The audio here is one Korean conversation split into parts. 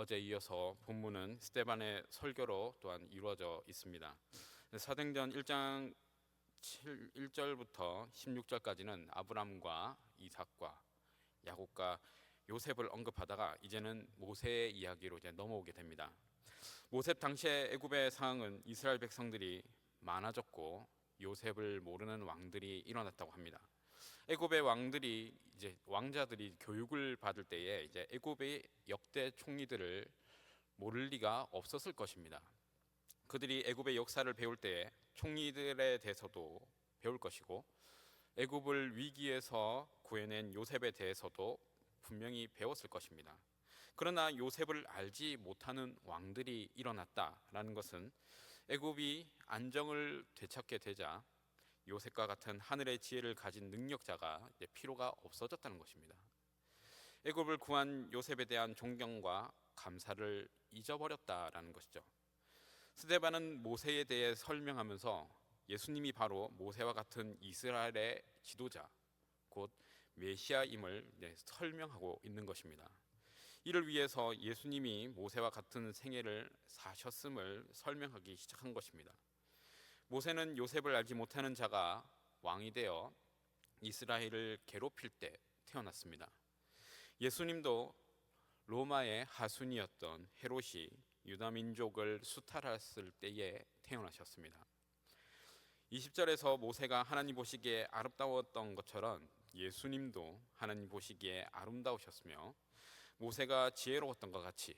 어제 이어서 본문은 스데반의 설교로 또한 이루어져 있습니다. 사도행전 1장 1절부터 16절까지는 아브람과 이삭과 야곱과 요셉을 언급하다가 이제는 모세의 이야기로 이제 넘어오게 됩니다. 모세 당시의 애굽의 상황은 이스라엘 백성들이 많아졌고 요셉을 모르는 왕들이 일어났다고 합니다. 애굽의 왕들이 이제 왕자들이 교육을 받을 때에 이제 애굽의 역대 총리들을 모를 리가 없었을 것입니다. 그들이 애굽의 역사를 배울 때에 총리들에 대해서도 배울 것이고 애굽을 위기에서 구해낸 요셉에 대해서도 분명히 배웠을 것입니다. 그러나 요셉을 알지 못하는 왕들이 일어났다라는 것은 애굽이 안정을 되찾게 되자 요셉과 같은 하늘의 지혜를 가진 능력자가 필요가 없어졌다는 것입니다. 애굽을 구한 요셉에 대한 존경과 감사를 잊어버렸다라는 것이죠. 스데반은 모세에 대해 설명하면서 예수님이 바로 모세와 같은 이스라엘의 지도자, 곧 메시아임을 설명하고 있는 것입니다. 이를 위해서 예수님이 모세와 같은 생애를 사셨음을 설명하기 시작한 것입니다. 모세는 요셉을 알지 못하는 자가 왕이 되어 이스라엘을 괴롭힐 때 태어났습니다. 예수님도 로마의 하순이었던 헤롯이 유다 민족을 수탈했을 때에 태어나셨습니다. 20절에서 모세가 하나님 보시기에 아름다웠던 것처럼 예수님도 하나님 보시기에 아름다우셨으며 모세가 지혜로웠던 것 같이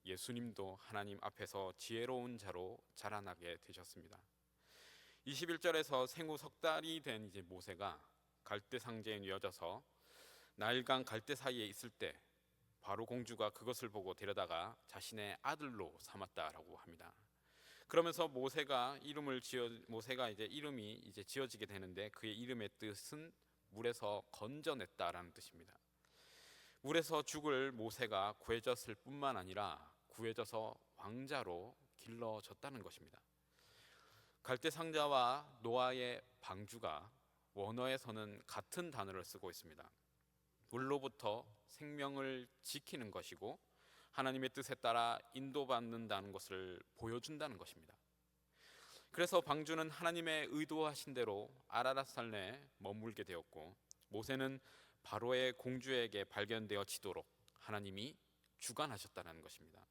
예수님도 하나님 앞에서 지혜로운 자로 자라나게 되셨습니다. 21절에서 생후 석 달이 된 이제 모세가 갈대 상자에 누워져서 나일강 갈대 사이에 있을 때 바로 공주가 그것을 보고 데려다가 자신의 아들로 삼았다라고 합니다. 그러면서 모세가 이름이 지어지게 되는데 그의 이름의 뜻은 물에서 건져냈다라는 뜻입니다. 물에서 죽을 모세가 구해졌을 뿐만 아니라 구해져서 왕자로 길러졌다는 것입니다. 갈대 상자와 노아의 방주가 원어에서는 같은 단어를 쓰고 있습니다. 물로부터 생명을 지키는 것이고 하나님의 뜻에 따라 인도받는다는 것을 보여준다는 것입니다. 그래서 방주는 하나님의 의도하신 대로 아라랏산에 머물게 되었고 모세는 바로의 공주에게 발견되어지도록 하나님이 주관하셨다는 것입니다.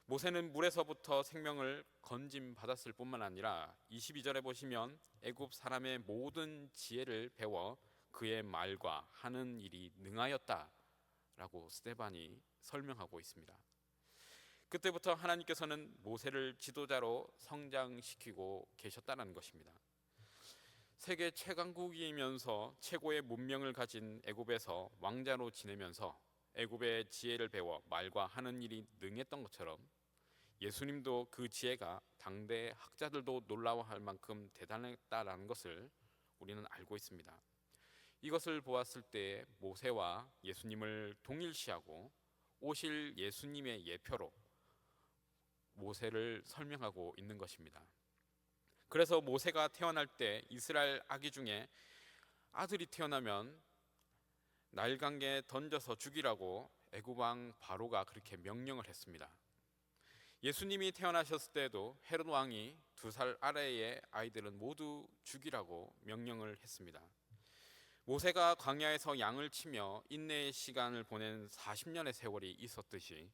모세는 물에서부터 생명을 건짐받았을 뿐만 아니라 22절에 보시면 애굽 사람의 모든 지혜를 배워 그의 말과 하는 일이 능하였다라고 스데반이 설명하고 있습니다. 그때부터 하나님께서는 모세를 지도자로 성장시키고 계셨다는 것입니다. 세계 최강국이면서 최고의 문명을 가진 애굽에서 왕자로 지내면서 애굽의 지혜를 배워 말과 하는 일이 능했던 것처럼 예수님도 그 지혜가 당대 학자들도 놀라워할 만큼 대단했다라는 것을 우리는 알고 있습니다. 이것을 보았을 때 모세와 예수님을 동일시하고 오실 예수님의 예표로 모세를 설명하고 있는 것입니다. 그래서 모세가 태어날 때 이스라엘 아기 중에 아들이 태어나면 나일강에 던져서 죽이라고 애굽 왕 바로가 그렇게 명령을 했습니다. 예수님이 태어나셨을 때도 헤롯 왕이 2살 아래의 아이들은 모두 죽이라고 명령을 했습니다. 모세가 광야에서 양을 치며 인내의 시간을 보낸 40년의 세월이 있었듯이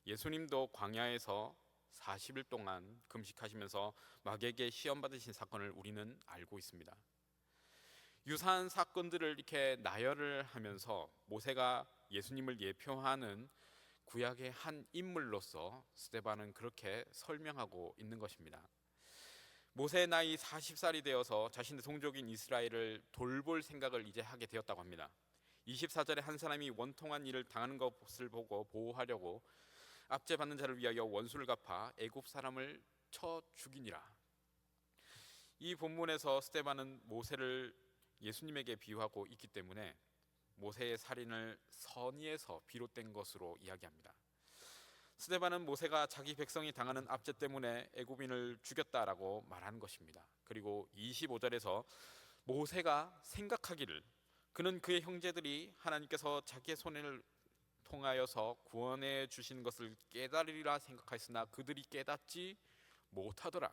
예수님도 광야에서 40일 동안 금식하시면서 마귀에게 시험 받으신 사건을 우리는 알고 있습니다. 유사한 사건들을 이렇게 나열을 하면서 모세가 예수님을 예표하는 구약의 한 인물로서 스데반은 그렇게 설명하고 있는 것입니다. 모세의 나이 40살이 되어서 자신의 동족인 이스라엘을 돌볼 생각을 이제 하게 되었다고 합니다. 24절에 한 사람이 원통한 일을 당하는 것을 보고 보호하려고 압제받는 자를 위하여 원수를 갚아 애굽 사람을 쳐 죽이니라. 이 본문에서 스데반은 모세를 예수님에게 비유하고 있기 때문에 모세의 살인을 선의에서 비롯된 것으로 이야기합니다. 스데반은 모세가 자기 백성이 당하는 압제 때문에 애굽인을 죽였다라고 말한 것입니다. 그리고 25절에서 모세가 생각하기를 그는 그의 형제들이 하나님께서 자기의 손을 통하여서 구원해 주시는 것을 깨달으리라 생각하였으나 그들이 깨닫지 못하더라.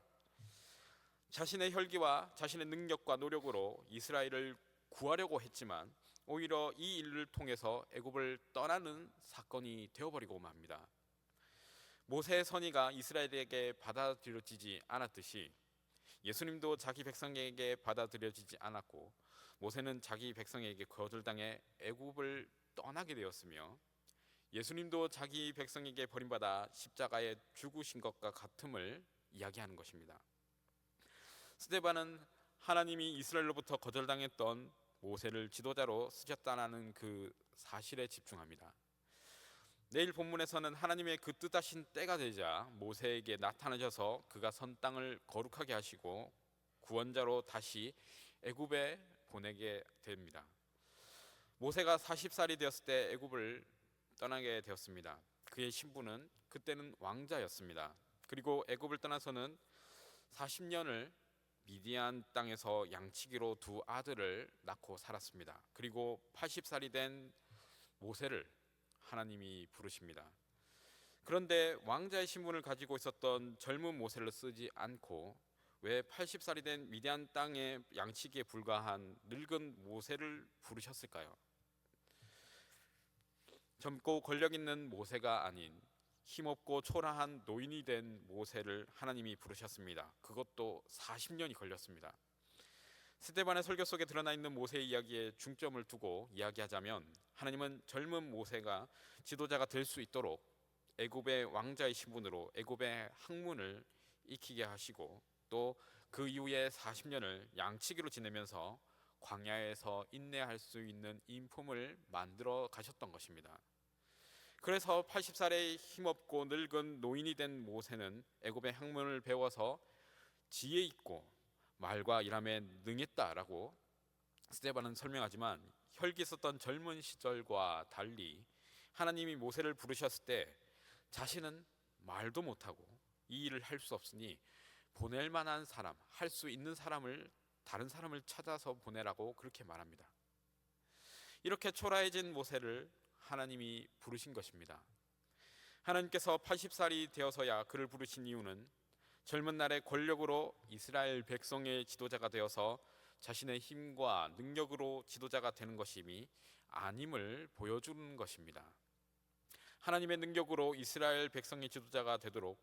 자신의 혈기와 자신의 능력과 노력으로 이스라엘을 구하려고 했지만 오히려 이 일을 통해서 애굽을 떠나는 사건이 되어버리고 맙니다. 모세의 선의가 이스라엘에게 받아들여지지 않았듯이 예수님도 자기 백성에게 받아들여지지 않았고 모세는 자기 백성에게 거절당해 애굽을 떠나게 되었으며 예수님도 자기 백성에게 버림받아 십자가에 죽으신 것과 같음을 이야기하는 것입니다. 스데반은 하나님이 이스라엘로부터 거절당했던 모세를 지도자로 쓰셨다는 그 사실에 집중합니다. 내일 본문에서는 하나님의 그 뜻하신 때가 되자 모세에게 나타나셔서 그가 선 땅을 거룩하게 하시고 구원자로 다시 애굽에 보내게 됩니다. 모세가 40살이 되었을 때 애굽을 떠나게 되었습니다. 그의 신분은 그때는 왕자였습니다. 그리고 애굽을 떠나서는 40년을 미디안 땅에서 양치기로 두 아들을 낳고 살았습니다. 그리고 80살이 된 모세를 하나님이 부르십니다. 그런데 왕자의 신분을 가지고 있었던 젊은 모세를 쓰지 않고 왜 80살이 된 미디안 땅의 양치기에 불과한 늙은 모세를 부르셨을까요? 젊고 권력 있는 모세가 아닌 힘없고 초라한 노인이 된 모세를 하나님이 부르셨습니다. 그것도 40년이 걸렸습니다. 스데반의 설교 속에 드러나 있는 모세의 이야기에 중점을 두고 이야기하자면 하나님은 젊은 모세가 지도자가 될 수 있도록 애굽의 왕자의 신분으로 애굽의 학문을 익히게 하시고 또 그 이후에 40년을 양치기로 지내면서 광야에서 인내할 수 있는 인품을 만들어 가셨던 것입니다. 그래서 80살의 힘없고 늙은 노인이 된 모세는 애굽의 학문을 배워서 지혜 있고 말과 일함에 능했다라고 스데반은 설명하지만 혈기 있었던 젊은 시절과 달리 하나님이 모세를 부르셨을 때 자신은 말도 못하고 이 일을 할 수 없으니 보낼 만한 사람, 할 수 있는 사람을 다른 사람을 찾아서 보내라고 그렇게 말합니다. 이렇게 초라해진 모세를 하나님이 부르신 것입니다. 하나님께서 80살이 되어서야 그를 부르신 이유는 젊은 날의 권력으로 이스라엘 백성의 지도자가 되어서 자신의 힘과 능력으로 지도자가 되는 것임이 아님을 보여주는 것입니다. 하나님의 능력으로 이스라엘 백성의 지도자가 되도록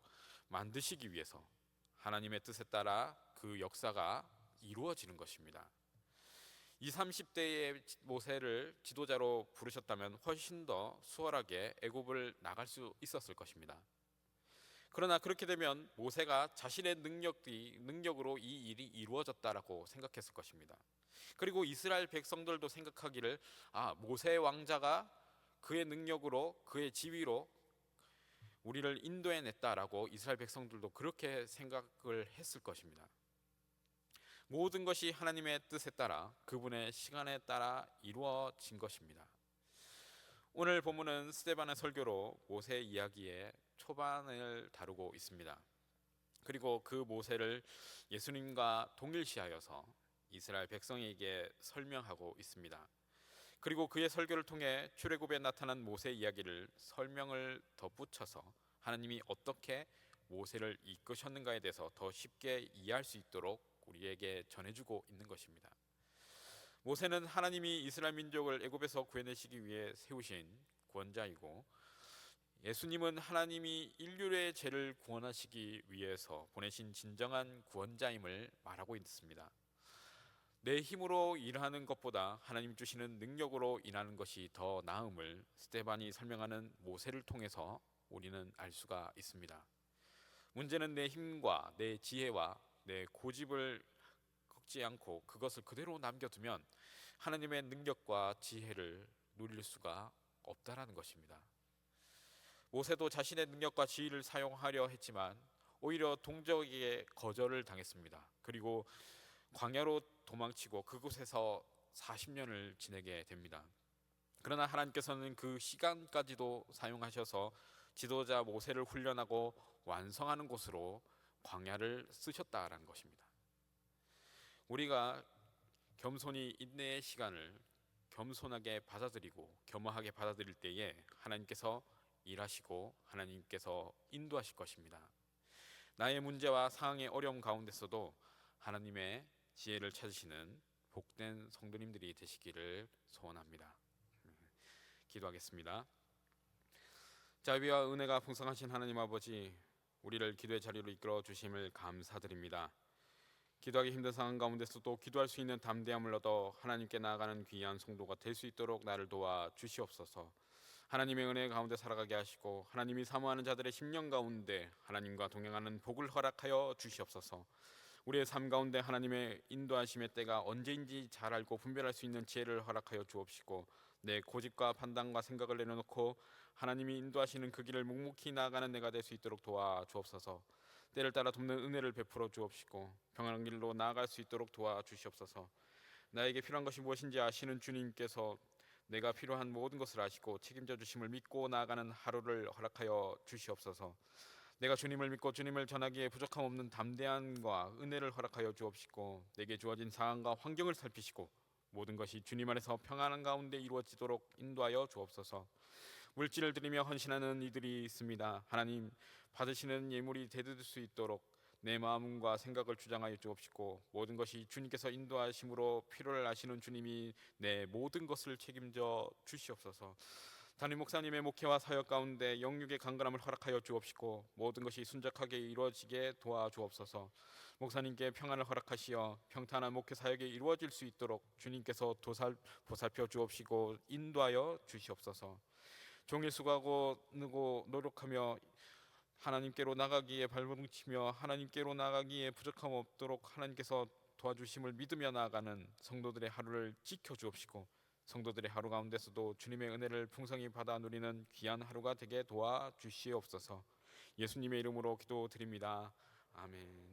만드시기 위해서 하나님의 뜻에 따라 그 역사가 이루어지는 것입니다. 20, 30대의 모세를 지도자로 부르셨다면 훨씬 더 수월하게 애굽을 나갈 수 있었을 것입니다. 그러나 그렇게 되면 모세가 자신의 능력으로 이 일이 이루어졌다라고 생각했을 것입니다. 그리고 이스라엘 백성들도 생각하기를 모세 왕자가 그의 능력으로 그의 지위로 우리를 인도해냈다라고 이스라엘 백성들도 그렇게 생각을 했을 것입니다. 모든 것이 하나님의 뜻에 따라 그분의 시간에 따라 이루어진 것입니다. 오늘 본문은 스데반의 설교로 모세 이야기의 초반을 다루고 있습니다. 그리고 그 모세를 예수님과 동일시하여서 이스라엘 백성에게 설명하고 있습니다. 그리고 그의 설교를 통해 출애굽에 나타난 모세 이야기를 설명을 덧붙여서 하나님이 어떻게 모세를 이끄셨는가에 대해서 더 쉽게 이해할 수 있도록 우리에게 전해주고 있는 것입니다. 모세는 하나님이 이스라엘 민족을 애굽에서 구해내시기 위해 세우신 구원자이고 예수님은 하나님이 인류의 죄를 구원하시기 위해서 보내신 진정한 구원자임을 말하고 있습니다. 내 힘으로 일하는 것보다 하나님 주시는 능력으로 일하는 것이 더 나음을 스데반이 설명하는 모세를 통해서 우리는 알 수가 있습니다. 문제는 내 힘과 내 지혜와 내 고집을 꺾지 않고 그것을 그대로 남겨두면 하나님의 능력과 지혜를 누릴 수가 없다라는 것입니다. 모세도 자신의 능력과 지혜를 사용하려 했지만 오히려 동족에게 거절을 당했습니다. 그리고 광야로 도망치고 그곳에서 40년을 지내게 됩니다. 그러나 하나님께서는 그 시간까지도 사용하셔서 지도자 모세를 훈련하고 완성하는 곳으로 광야를 쓰셨다라는 것입니다. 우리가 겸손히 인내의 시간을 겸손하게 받아들이고 겸허하게 받아들일 때에 하나님께서 일하시고 하나님께서 인도하실 것입니다. 나의 문제와 상황의 어려움 가운데서도 하나님의 지혜를 찾으시는 복된 성도님들이 되시기를 소원합니다. 기도하겠습니다. 자비와 은혜가 풍성하신 하나님 아버지, 우리를 기도의 자리로 이끌어 주심을 감사드립니다. 기도하기 힘든 상황 가운데서도 기도할 수 있는 담대함을 얻어 하나님께 나아가는 귀한 성도가 될 수 있도록 나를 도와 주시옵소서. 하나님의 은혜 가운데 살아가게 하시고 하나님이 사모하는 자들의 심령 가운데 하나님과 동행하는 복을 허락하여 주시옵소서. 우리의 삶 가운데 하나님의 인도하심의 때가 언제인지 잘 알고 분별할 수 있는 지혜를 허락하여 주옵시고, 내 고집과 판단과 생각을 내려놓고 하나님이 인도하시는 그 길을 묵묵히 나아가는 내가 될 수 있도록 도와주옵소서. 때를 따라 돕는 은혜를 베풀어 주옵시고 평안한 길로 나아갈 수 있도록 도와주시옵소서. 나에게 필요한 것이 무엇인지 아시는 주님께서 내가 필요한 모든 것을 아시고 책임져 주심을 믿고 나아가는 하루를 허락하여 주시옵소서. 내가 주님을 믿고 주님을 전하기에 부족함 없는 담대함과 은혜를 허락하여 주옵시고, 내게 주어진 상황과 환경을 살피시고 모든 것이 주님 안에서 평안한 가운데 이루어지도록 인도하여 주옵소서. 물질을 드리며 헌신하는 이들이 있습니다. 하나님, 받으시는 예물이 대드릴 수 있도록 내 마음과 생각을 주장하여 주옵시고, 모든 것이 주님께서 인도하심으로 필요를 아시는 주님이 내 모든 것을 책임져 주시옵소서. 담임 목사님의 목회와 사역 가운데 영육의 강건함을 허락하여 주옵시고 모든 것이 순적하게 이루어지게 도와주옵소서. 목사님께 평안을 허락하시어 평탄한 목회 사역이 이루어질 수 있도록 주님께서 보살펴 주옵시고 인도하여 주시옵소서. 종일 수고하고 노력하며 하나님께로 나가기에 발버둥치며 하나님께로 나가기에 부족함 없도록 하나님께서 도와주심을 믿으며 나아가는 성도들의 하루를 지켜주옵시고, 성도들의 하루 가운데서도 주님의 은혜를 풍성히 받아 누리는 귀한 하루가 되게 도와주시옵소서. 예수님의 이름으로 기도드립니다. 아멘.